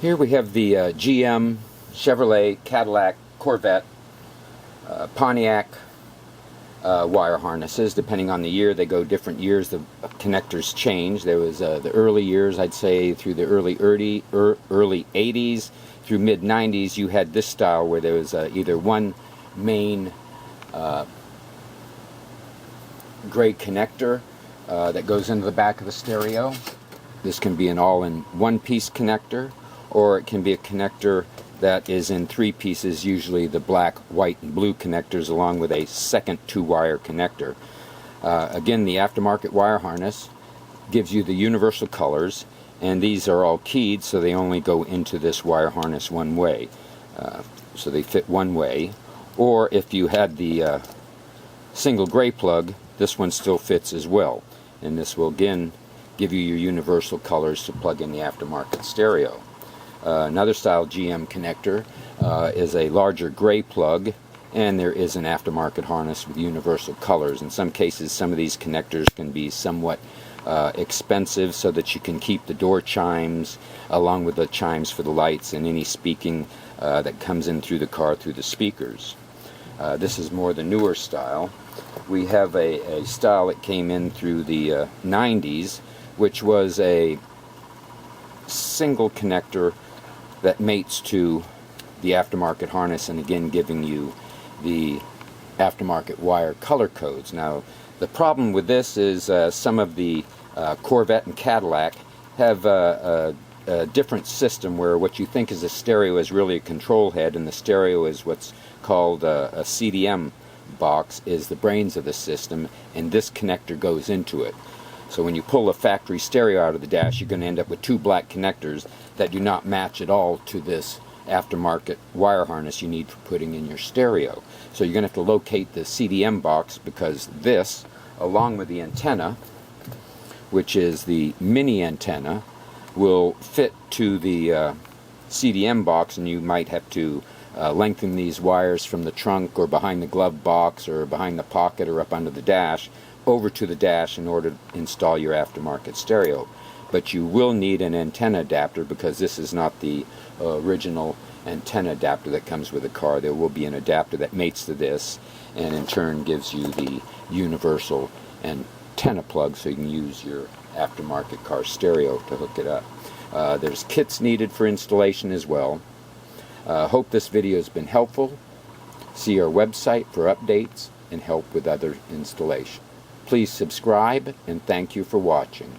Here we have the GM, Chevrolet, Cadillac, Corvette, Pontiac wire harnesses. Depending on the year, they go different years. The connectors change. There was the early years, I'd say, through the early 80s through mid 90s. You had this style where there was either one main gray connector that goes into the back of the stereo. This can be an all-in-one piece connector, or it can be a connector that is in three pieces, usually the black, white, and blue connectors, along with a second two-wire connector. Again, the aftermarket wire harness gives you the universal colors, and these are all keyed, so they only go into this wire harness one way. So they fit one way. Or if you had the single gray plug, this one still fits as well. And this will again give you your universal colors to plug in the aftermarket stereo. Another style GM connector is a larger gray plug, and there is an aftermarket harness with universal colors. In some cases, some of these connectors can be somewhat expensive, so that you can keep the door chimes along with the chimes for the lights and any speaking that comes in through the car through the speakers. This is more the newer style. We have a style that came in through the 90s, which was a single connector that mates to the aftermarket harness, and again giving you the aftermarket wire color codes. Now, the problem with this is some of the Corvette and Cadillac have a different system where what you think is a stereo is really a control head, and the stereo is what's called a CDM box, is the brains of the system, and this connector goes into it. So when you pull a factory stereo out of the dash, you're going to end up with two black connectors that do not match at all to this aftermarket wire harness you need for putting in your stereo. So you're going to have to locate the CDM box, because this, along with the antenna, which is the mini antenna, will fit to the CDM box, and you might have to lengthen these wires from the trunk or behind the glove box or behind the pocket or up under the dash over to the dash in order to install your aftermarket stereo. But you will need an antenna adapter, because this is not the original antenna adapter that comes with the car. There will be an adapter that mates to this, and in turn gives you the universal antenna plug, so you can use your aftermarket car stereo to hook it up. There's kits needed for installation as well. Hope this video has been helpful. See our website for updates and help with other installation. Please subscribe, and thank you for watching.